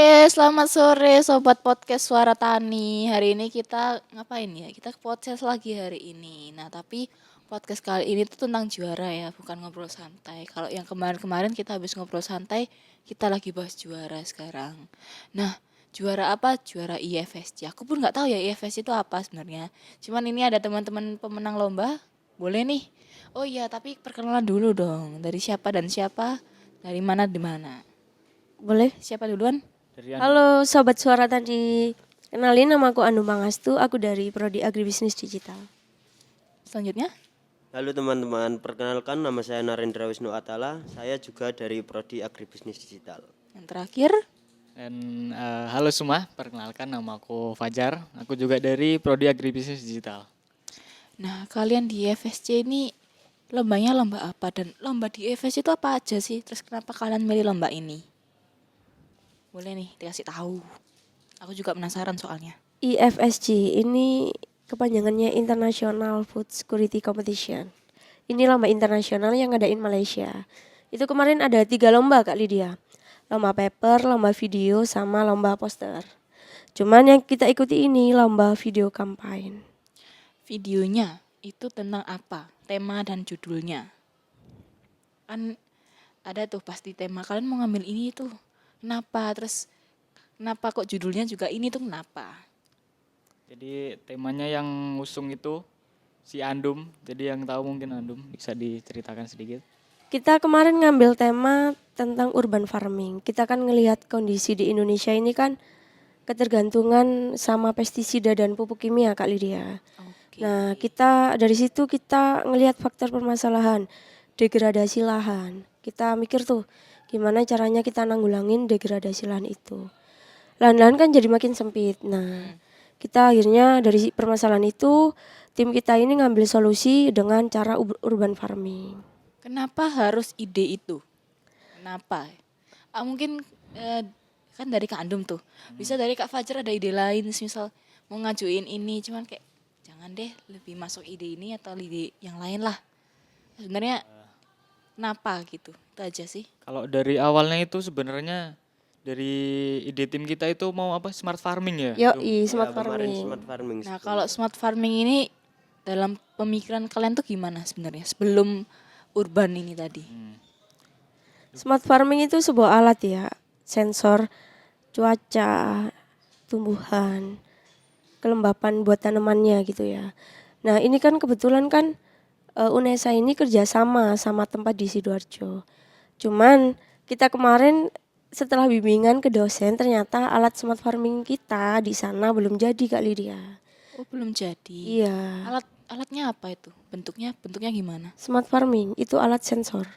Oke, selamat sore Sobat Podcast Suara Tani. Hari ini kita ngapain ya? Kita podcast lagi hari ini. Nah, tapi podcast kali ini tuh tentang juara ya, bukan ngobrol santai. Kalau yang kemarin-kemarin kita habis ngobrol santai, kita lagi bahas juara sekarang. Nah, juara apa? Juara IFSC. Aku pun nggak tahu ya IFSC itu apa sebenarnya. Cuman ini ada teman-teman pemenang lomba. Boleh nih. Oh iya, tapi perkenalan dulu dong. Dari siapa dan siapa? Dari mana di mana? Boleh? Siapa duluan? Halo Sobat Suara Tadi. Kenalin, nama aku Anu Mangastu, aku dari Prodi Agribisnis Digital. Selanjutnya? Halo teman-teman, perkenalkan nama saya Narendra Wisnu Atala. Saya juga dari Prodi Agribisnis Digital. Yang terakhir? Halo semua, perkenalkan nama aku Fajar. Aku juga dari Prodi Agribisnis Digital. Nah, kalian di FSC ini lombanya lomba apa? Dan lomba di FSC itu apa aja sih? Terus kenapa kalian milih lomba ini? Boleh nih dikasih tahu. Aku juga penasaran soalnya. IFSC ini kepanjangannya International Food Security Competition. Ini lomba internasional yang ngadain Malaysia. Itu kemarin ada 3 lomba Kak Lydia. Lomba paper, lomba video, sama lomba poster. Cuman yang kita ikuti ini lomba video campaign. Videonya itu tentang apa? Tema dan judulnya. Kan ada tuh pasti tema. Kalian mau ngambil ini tuh. Kenapa? Terus kenapa kok judulnya juga ini tuh kenapa? Jadi temanya yang usung itu si Andum. Jadi yang tahu mungkin Andum bisa diceritakan sedikit. Kita kemarin ngambil tema tentang urban farming. Kita kan ngelihat kondisi di Indonesia ini kan ketergantungan sama pestisida dan pupuk kimia Kak Lydia. Oke. Nah, dari situ kita ngelihat faktor permasalahan degradasi lahan. Kita mikir tuh gimana caranya kita nanggulangin degradasi lahan itu. Lahan-lahan kan jadi makin sempit. Nah, kita akhirnya dari permasalahan itu tim kita ini ngambil solusi dengan cara urban farming. Kenapa harus ide itu? Kenapa? Mungkin kan dari Kak Andum tuh. Bisa dari Kak Fajar ada ide lain, misal mau ngajuin ini, cuman kayak jangan deh lebih masuk ide ini atau ide yang lain lah. Sebenarnya kenapa gitu? Itu aja sih. Kalau dari awalnya itu sebenarnya dari ide tim kita itu mau apa? Smart farming ya? Yoi, smart Ya, kemarin farming. smart farming. Nah, kalau smart farming ini dalam pemikiran kalian tuh gimana sebenarnya sebelum urban ini tadi? Smart farming itu sebuah alat ya, sensor cuaca, tumbuhan, kelembapan buat tanamannya gitu ya. Nah ini kan kebetulan kan UNESA ini kerjasama sama tempat di Sidoarjo. Cuman kita kemarin setelah bimbingan ke dosen ternyata alat smart farming kita di sana belum jadi Kak Lydia. Oh, belum jadi. Iya. Alatnya apa itu? Bentuknya gimana? Smart farming itu alat sensor.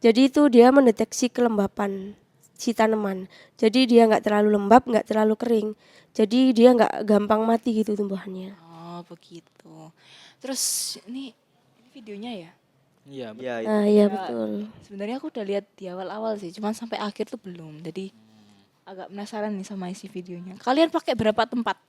Jadi itu dia mendeteksi kelembapan si tanaman. Jadi dia nggak terlalu lembab, nggak terlalu kering. Jadi dia nggak gampang mati gitu tumbuhannya. Oh, begitu. Terus ini videonya ya? Iya, Ya, itu. Nah iya betul. Sebenarnya aku udah lihat di awal-awal sih, cuman sampai akhir tuh belum. Jadi agak penasaran nih sama isi videonya. Kalian pakai berapa tempat?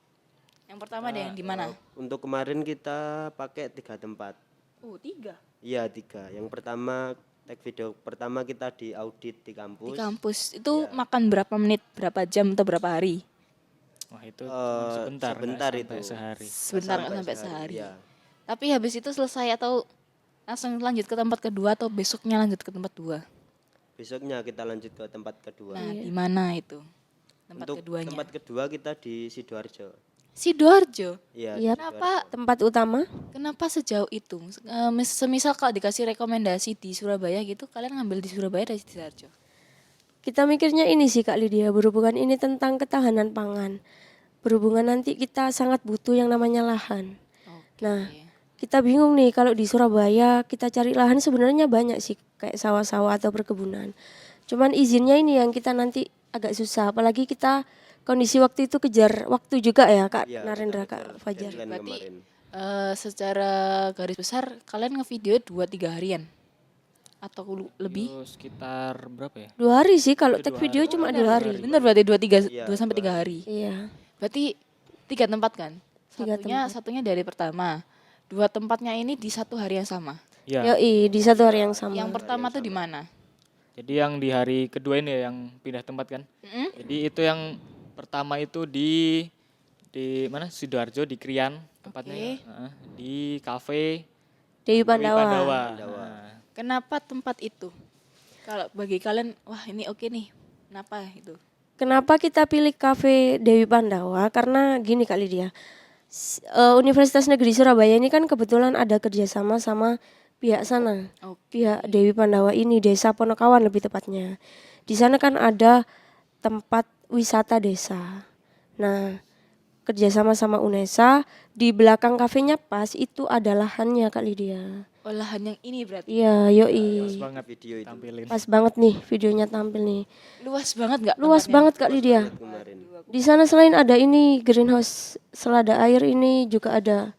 Yang pertama deh yang di mana? Untuk kemarin kita pakai 3 tempat. Oh, 3. Iya 3. Yang pertama tag video pertama kita di audit di Di kampus. kampus. Itu makan berapa menit, berapa jam atau berapa hari? Wah itu cuma sebentar, sebentar nggak itu. sampai sehari. Sebentar nggak sampai sehari. Ya. Tapi habis itu selesai atau langsung lanjut ke tempat kedua atau besoknya lanjut ke tempat 2? Besoknya kita lanjut ke tempat kedua. Nah, di mana itu? Tempat Untuk keduanya. tempat kedua kita di Sidoarjo. Sidoarjo. Iya. Iya. Kenapa Tempat utama Kenapa sejauh itu? Semisal kalau dikasih rekomendasi di Surabaya gitu, kalian ngambil di Surabaya dari Sidoarjo. kita mikirnya ini sih Kak Lydia, berhubungan ini tentang ketahanan pangan. Berhubungan nanti kita sangat butuh yang namanya lahan. Oke. Nah, kita bingung nih kalau di Surabaya kita cari lahan sebenarnya banyak sih kayak sawah-sawah atau perkebunan. Cuman izinnya ini yang kita nanti agak susah, apalagi kita kondisi waktu itu kejar waktu juga ya Kak Iya, Narendra, betul, Kak betul. Fajar. Deadline Berarti kemarin. secara garis besar kalian ngevideo 2-3 harian atau lebih? Itu sekitar berapa ya? 2 hari sih kalau tag video cuma 2 hari. Bener berarti 2 Iya, sampai 3 hari. Iya. Berarti 3 tempat kan? 3 Satunya dari pertama. 2 tempatnya ini di satu hari yang sama. Iya. Yoi, di satu hari yang sama. Yang pertama tuh di mana? Jadi yang di hari kedua ini ya yang pindah tempat kan. Jadi itu yang pertama itu di mana Sidoarjo di Krian tempatnya Oke. di kafe Dewi Dewi Pandawa. Nah, Kenapa tempat itu? Kalau bagi kalian, wah ini oke nih. Kenapa itu? Kenapa kita pilih kafe Dewi Pandawa? Karena gini Kak Lydia, Universitas Negeri Surabaya ini kan kebetulan ada kerjasama sama pihak sana, pihak Dewi Pandawa ini, Desa Ponokawan lebih tepatnya. Di sana kan ada tempat wisata desa. Nah, kerjasama sama UNESA, di belakang kafenya pas itu ada lahannya Kak Lydia. Olahan yang ini berarti Iya, pas yoi. banget Video itu tampilin. Pas banget nih videonya tampil nih. luas banget nggak? Luas tempatnya? banget Kak Lydia. kemarin. Di sana selain ada ini greenhouse selada air ini juga ada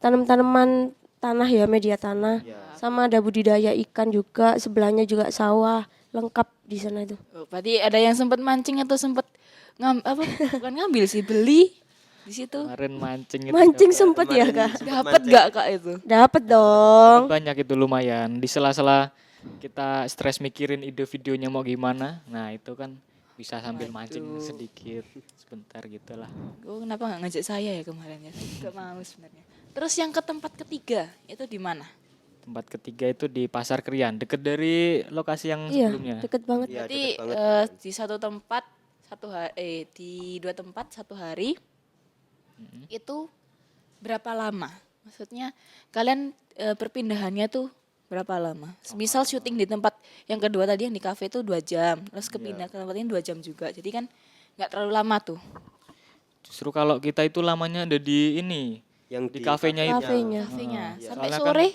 tanam-tanaman tanah ya, media tanah. Sama ada budidaya ikan juga, sebelahnya juga sawah, lengkap di sana itu. Oh, berarti ada yang sempat mancing atau sempat bukan ngambil sih, beli di situ. Kemarin mancing itu Mancing sempet ya Kak? Dapat nggak Kak itu? Dapat dong. banyak itu lumayan. Di sela-sela kita stres mikirin ide videonya mau gimana. Nah, itu kan bisa sambil mancing sedikit sebentar gitulah. Oh, kenapa nggak ngajak saya ya kemarin ya? Gak mau sebenarnya. Terus yang ke tempat ketiga itu di mana? Tempat ketiga itu di Pasar Krian, deket dari lokasi yang Iya, sebelumnya. deket banget. Iya, Berarti deket banget. di satu tempat di dua tempat satu hari itu berapa lama? Maksudnya kalian perpindahannya tuh berapa lama? Misal syuting di tempat yang kedua tadi yang di kafe itu 2 jam, terus kepindah ke tempat ini 2 jam juga. Jadi kan nggak terlalu lama tuh. Justru kalau kita itu lamanya ada di ini, Yang di kafenya itu. Kafenya. Kafenya sampai Soalnya kan sore.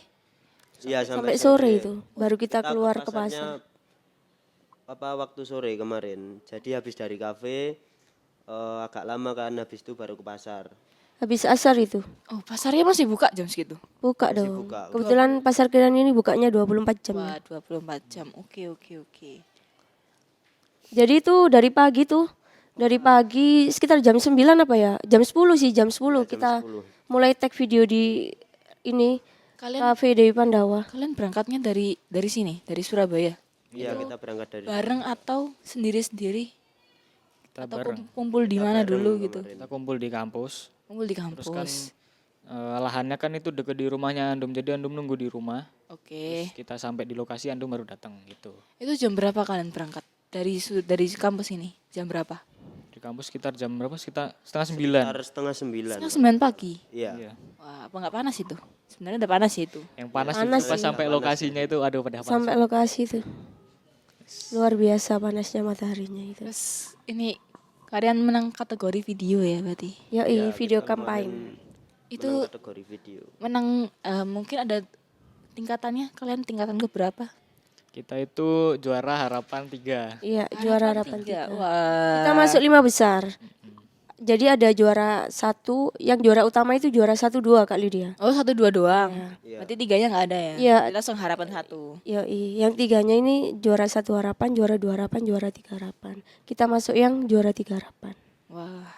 Iya, Sampai sore itu baru kita keluar ke pasarnya pasar. waktu sore kemarin. Jadi habis dari kafe agak lama kan, habis itu baru ke pasar. Habis asar itu. Oh, pasarnya masih buka jam segitu. Buka Masih dong. buka. Kebetulan pasar Krian ini bukanya 24 jam. Wah, 24 jam. Oke, oke, oke. Jadi itu dari pagi tuh. Dari pagi sekitar jam 9 apa ya? Jam 10 sih, jam 10 kita 10. mulai tag video di ini Kalian Cafe Dewi Pandawa. kalian berangkatnya dari sini, dari Surabaya. Iya, kita berangkat dari Bareng atau sendiri-sendiri? Kita Atau bareng. kumpul di mana dulu gitu? Kita kumpul di kampus. Kumpul di Terus kan kampus. lahannya kan itu deket di rumahnya Andum. Jadi Andum nunggu di rumah. Oke. Kita sampai di lokasi Andum baru datang gitu. Itu jam berapa kalian berangkat? Dari kampus ini? Jam berapa? Di kampus sekitar jam berapa? Sekitar setengah 9. sekitar setengah 9. Setengah 9 pagi. Iya. Iya. Wah, apa nggak panas itu? Sebenarnya udah panas sih itu. Yang panas, Panas itu pas sih. sampai lokasinya itu aduh pada panas. Sampai lokasi tuh. Luar biasa panasnya mataharinya itu. Terus ini kalian menang kategori video ya berarti? Yoi, video campaign. Itu Kategori video. menang mungkin ada tingkatannya. Kalian tingkatan ke berapa? Kita itu juara harapan 3. Iya, juara harapan 3. Wah. Kita masuk 5 besar. Jadi ada juara 1, yang juara utama itu juara 1 2 Kak Lydia. Oh, 1, 2 doang. Iya. Berarti 3-nya nggak ada ya? Iya. Kita langsung harapan 1. Yoi, yang 3-nya ini juara 1 harapan, juara 2 harapan, juara 3 harapan. Kita masuk yang juara 3 harapan. Wah.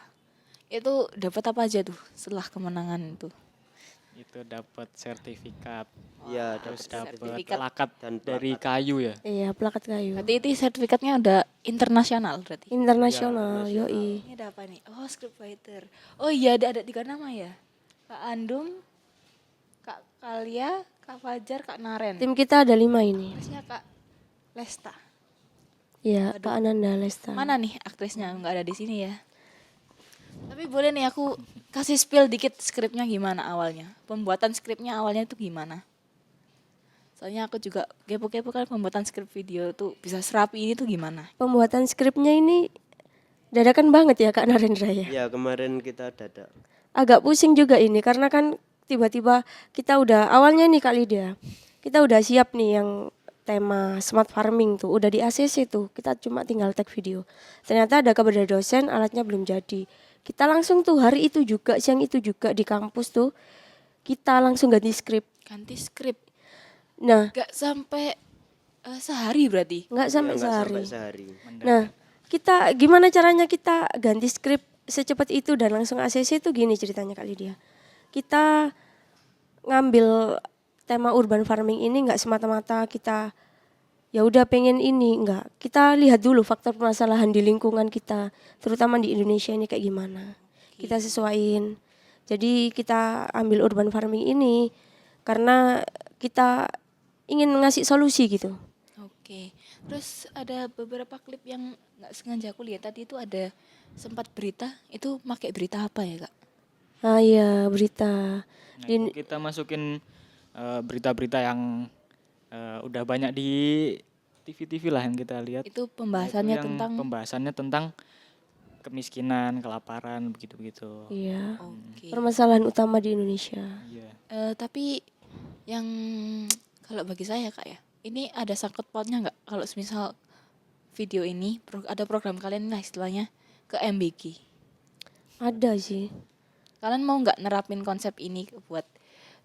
Itu dapat apa aja tuh setelah kemenangan itu? Itu dapat sertifikat. Iya, Terus dapat dapat sertifikat. plakat Dan dari kayu ya. Iya, plakat kayu. Berarti itu sertifikatnya udah internasional berarti. Internasional, yoi. Ini ada apa nih? Oh, scriptwriter. Oh iya, ada 3 nama ya? Kak Andum, Kak Kalia, Kak Fajar, Kak Naren. Tim kita ada 5 ini. Aktrisnya Kak Lesta. Iya, Kak Ananda Lesta. Mana nih aktrisnya? Nggak ada di sini ya. Tapi boleh nih aku kasih spill dikit skripnya gimana awalnya. Pembuatan skripnya awalnya itu gimana? Soalnya aku juga kepo-kepo kan pembuatan skrip video tuh bisa serapi ini tuh gimana? Pembuatan skripnya ini dadakan banget ya Kak Narendra ya. Iya, kemarin kita dadak. Agak pusing juga ini karena kan tiba-tiba kita udah awalnya nih Kak Lydia. Kita udah siap nih yang tema smart farming tuh udah di ACC tuh. Kita cuma tinggal tag video. Ternyata ada kabar dari dosen, alatnya belum jadi. Kita langsung tuh hari itu juga, siang itu juga di kampus tuh kita langsung ganti skrip. Ganti skrip. Nah, Gak sampai sehari berarti. nggak sampai Nggak sehari. sampai sehari. Nah, kita gimana caranya kita ganti skrip secepat itu dan langsung ACC itu gini ceritanya Kak Lydia. Kita ngambil tema urban farming ini nggak semata-mata kita ya udah pengen ini, enggak. Kita lihat dulu faktor permasalahan di lingkungan kita, terutama di Indonesia ini kayak gimana. Kita sesuaiin. Jadi kita ambil urban farming ini karena kita ingin ngasih solusi gitu. Oke. Terus ada beberapa klip yang nggak sengaja aku lihat tadi itu ada sempat berita, itu pakai berita apa ya, Kak? Ah iya, berita. Nah, itu kita masukin berita-berita yang udah banyak di TV-TV lah yang kita lihat. Itu Nah, pembahasannya yang tentang pembahasannya tentang kemiskinan, kelaparan, begitu-begitu. Iya. oke. Permasalahan utama di Indonesia. Iya. Tapi yang kalau bagi saya Kak ya, ini ada sangkut pautnya nggak kalau misal video ini ada program kalian lah istilahnya ke MBG. Ada sih. Kalian mau nggak nerapin konsep ini buat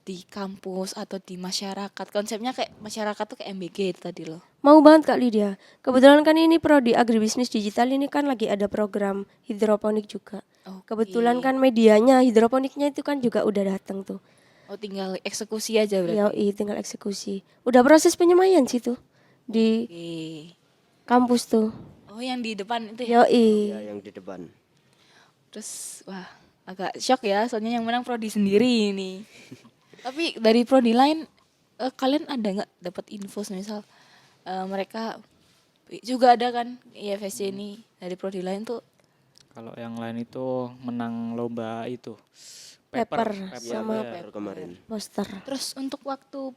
di kampus atau di masyarakat? Konsepnya kayak masyarakat tuh kayak MBG itu tadi loh. Mau banget Kak Lydia. Kebetulan kan ini prodi agribisnis digital ini kan lagi ada program hidroponik juga. Oke. Kebetulan kan medianya hidroponiknya itu kan juga udah datang tuh. Oh tinggal eksekusi aja berarti. Yoi, tinggal eksekusi. Udah proses penyemaian sih tuh di Oke. kampus tuh. Oh yang di depan itu ya. Yoi. Ya, yang di depan. Terus wah agak shock ya soalnya yang menang prodi sendiri ini. Tapi dari prodi lain kalian ada nggak dapat info misal mereka juga ada kan IFSC ini dari prodi lain tuh Kalau yang lain itu menang lomba itu Paper Ya, sama baru kemarin. poster. terus untuk waktu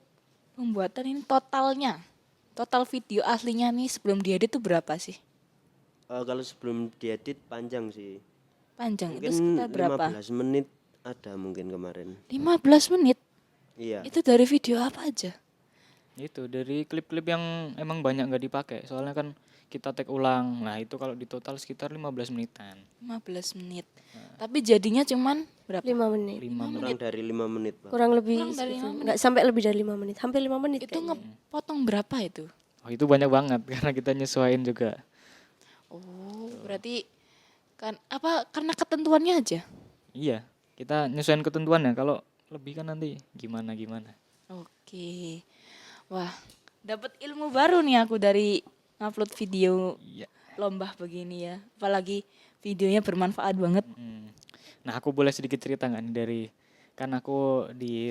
pembuatan ini total video aslinya nih sebelum diedit tuh berapa sih? Kalau sebelum diedit panjang sih. Panjang itu Mungkin sekitar berapa? 15 menit ada mungkin kemarin. 15 menit. Iya. Itu dari video apa aja? itu dari klip-klip yang emang banyak nggak dipakai. Soalnya kan kita tag ulang. Nah, itu kalau di total sekitar 15 menitan. 15 menit. Tapi jadinya cuman berapa? 5 menit. 5 menit. Kurang dari 5 menit, Pak. Kurang lebih Kurang dari segitu. 5 Nggak sampai lebih dari 5 menit. Hampir 5 menit Itu kayaknya. ngepotong berapa itu? Oh, itu banyak banget karena kita nyesuaiin juga. Oh, berarti kan apa karena ketentuannya aja? Iya, kita nyesuaiin ketentuannya. Kalau lebih kan nanti gimana. Oke. Wah, dapat ilmu baru nih aku dari ngupload video Iya. lomba begini ya. Apalagi videonya bermanfaat banget. Nah, aku boleh sedikit cerita nggak nih dari kan aku di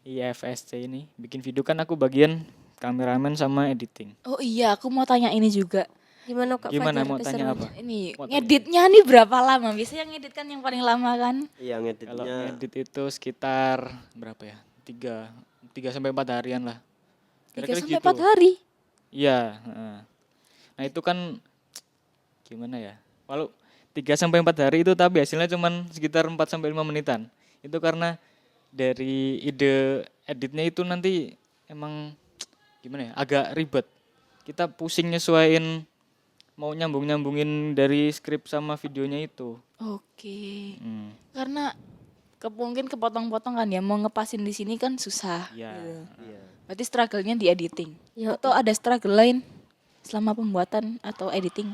IFSC ini bikin video kan aku bagian kameramen sama editing. Oh iya, aku mau tanya ini juga. Gimana Kak Gimana Fajar mau tanya keseruannya? apa? Ini Mau ngeditnya nih berapa lama? Biasanya ngedit kan yang paling lama kan? Iya, Kalau ngeditnya ngedit itu sekitar berapa ya? 3 sampai 4 harian lah. 3 Kira-kira sampai gitu. 4 hari. Iya, heeh. Nah, itu kan gimana ya? Kalau 3 sampai 4 hari itu tapi hasilnya cuman sekitar 4 sampai 5 menitan. Itu karena dari ide editnya itu nanti emang gimana ya? Agak ribet. Kita pusing nyesuaiin mau nyambungin dari skrip sama videonya itu. Oke. Hmm. Karena mungkin kepotong-potong kan ya, mau ngepasin di sini kan susah. Iya. gitu. iya. Berarti struggle-nya di editing. Ya, Atau ada struggle lain selama pembuatan atau editing?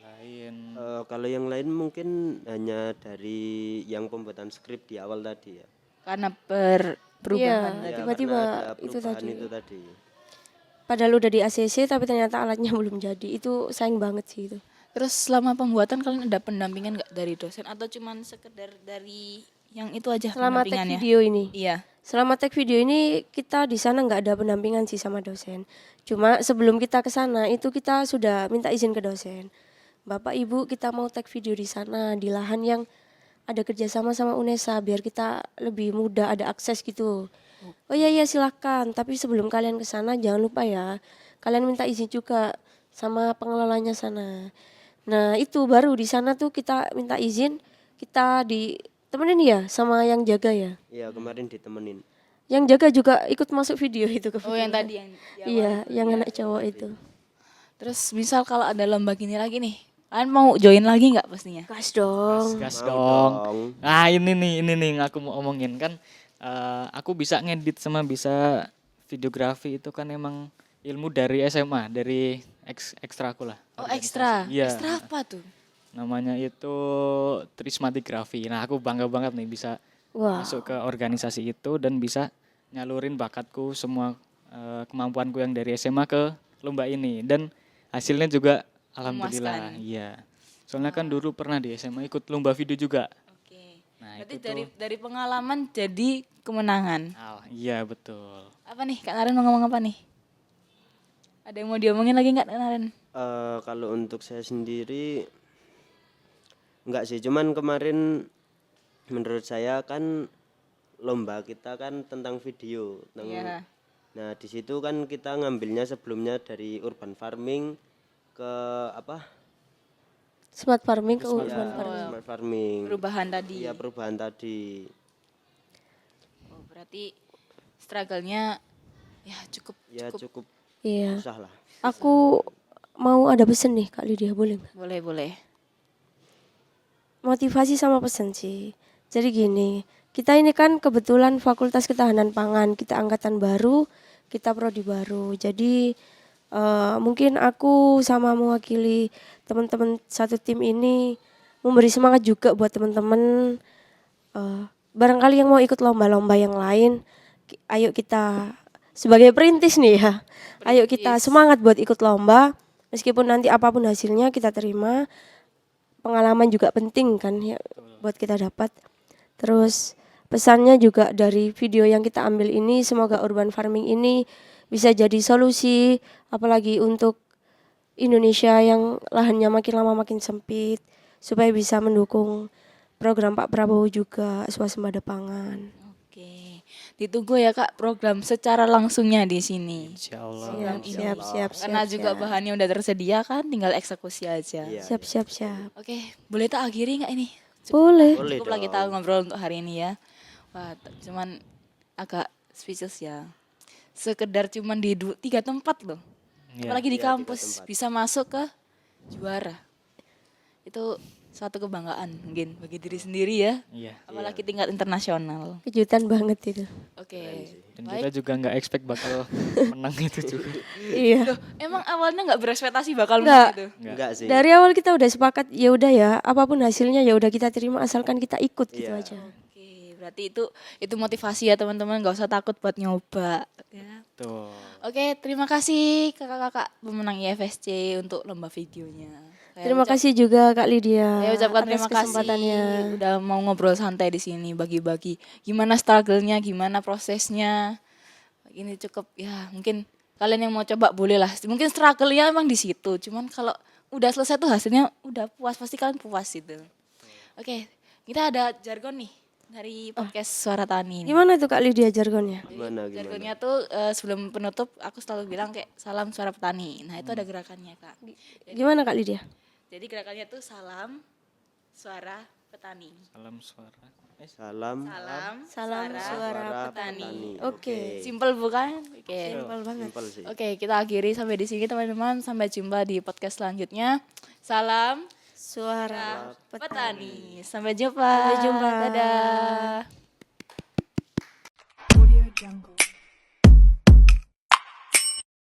Lain. Kalau yang lain mungkin hanya dari yang pembuatan skrip di awal tadi ya. Karena iya, perubahan tadi. Ya, tiba-tiba karena ada itu perubahan tadi. itu tadi. Padahal udah di ACC tapi ternyata alatnya belum jadi. Itu sayang banget sih itu. Terus selama pembuatan kalian ada pendampingan nggak dari dosen atau cuman sekedar dari yang itu aja Selama tag pendampingannya? video ini. Iya. Selama tag video ini kita di sana nggak ada pendampingan sih sama dosen. Cuma sebelum kita ke sana itu kita sudah minta izin ke dosen. Bapak Ibu kita mau tag video di sana di lahan yang ada kerjasama sama UNESA biar kita lebih mudah ada akses gitu. Oh iya iya silakan. Tapi sebelum kalian ke sana jangan lupa ya kalian minta izin juga sama pengelolanya sana. Nah itu baru di sana tuh kita minta izin kita ditemenin ya sama yang jaga ya. Iya, kemarin ditemenin. Yang jaga juga ikut masuk video itu ke Oh yang tadi yang di awal Iya, itu. yang anak cowok itu. Terus misal kalau ada lomba gini lagi nih, kalian mau join lagi nggak pastinya? Gas dong. Gas Mau dong. dong. Nah, ini nih yang aku mau omongin kan aku bisa ngedit sama bisa videografi itu kan emang ilmu dari SMA, dari ekstra aku lah. Oh ekstra. Iya. Ekstra apa tuh? Namanya itu Trismatigrafi. Nah, aku bangga banget nih bisa Wah, masuk ke organisasi itu dan bisa nyalurin bakatku semua kemampuanku yang dari SMA ke lomba ini dan hasilnya juga alhamdulillah. Memuaskan. Iya. Soalnya kan dulu pernah di SMA ikut lomba video juga. Oke. Nah, Berarti itu dari pengalaman jadi kemenangan. Iya betul. Apa nih Kak Naren mau ngomong apa nih? Ada yang mau diomongin lagi nggak Kak Naren? Kalau untuk saya sendiri enggak sih, cuman kemarin menurut saya kan lomba kita kan tentang video, tentang Iya. Nah, di situ kan kita ngambilnya sebelumnya dari urban farming ke apa? Smart farming ke Ya, urban farming. smart farming. Perubahan tadi. Iya, perubahan tadi. Oh, berarti struggle-nya ya cukup Ya cukup Iya. susah lah. Aku mau ada pesan nih Kak Lydia, boleh nggak? boleh. Motivasi sama pesan sih. Jadi gini, kita ini kan kebetulan Fakultas Ketahanan Pangan, kita angkatan baru, kita prodi baru. Jadi mungkin aku sama mewakili teman-teman satu tim ini memberi semangat juga buat teman-teman. Barangkali yang mau ikut lomba-lomba yang lain, ayo kita sebagai perintis nih ya, ayo kita semangat buat ikut lomba. Meskipun nanti apapun hasilnya kita terima, pengalaman juga penting kan ya buat kita dapat. Terus pesannya juga dari video yang kita ambil ini, semoga urban farming ini bisa jadi solusi apalagi untuk Indonesia yang lahannya makin lama makin sempit, supaya bisa mendukung program Pak Prabowo juga swasembada pangan. Oke. Ditunggu ya Kak program secara langsungnya di sini. Insya Allah. Siap. Karena juga bahannya udah tersedia kan, tinggal eksekusi aja. Iya. Siap. Oke, boleh tak akhiri nggak ini? Boleh. Boleh Cukup lah dong. kita ngobrol untuk hari ini ya. Wah, cuman agak speechless ya. Sekedar cuman di 3 tempat loh. Iya. Apalagi di Iya, 3 kampus tempat. bisa masuk ke juara. Itu suatu kebanggaan mungkin bagi diri sendiri ya. Iya. Apalagi tingkat internasional. Kejutan banget itu. Oke. Dan kita juga nggak expect bakal menang itu juga. Iya. Loh, emang awalnya nggak berekspektasi bakal Nggak. menang gitu? Enggak sih. Dari awal kita udah sepakat ya udah ya, apapun hasilnya ya udah kita terima asalkan kita ikut gitu Iya. aja. Oke, berarti itu motivasi ya teman-teman, nggak usah takut buat nyoba. Ya. Tuh. Oke, terima kasih kakak-kakak pemenang IFSC untuk lomba videonya. Terima kasih juga Kak Lydia. Saya ucapkan atas terima kesempatannya. kasih udah mau ngobrol santai di sini, bagi-bagi gimana struggle-nya, gimana prosesnya. Ini cukup ya, mungkin kalian yang mau coba boleh lah. Mungkin struggle-nya emang di situ, cuman kalau udah selesai tuh hasilnya udah puas, pasti kalian puas itu. Oke, kita ada jargon nih dari podcast Suara Tani. Gimana tuh Kak Lydia jargonnya? Gimana? Jargonnya tuh sebelum penutup aku selalu bilang kayak salam suara petani. Nah itu ada gerakannya Kak. Gimana Kak Lydia? Jadi gerakannya tuh salam suara petani. Salam suara. Salam Salam suara suara petani. Oke. Simple bukan? Oke. Simpel banget. Simpel sih. Oke, kita akhiri sampai di sini teman-teman. Sampai jumpa di podcast selanjutnya. Salam Suara petani. Sampai jumpa. Sampai jumpa. Dadah. Audio Jungle.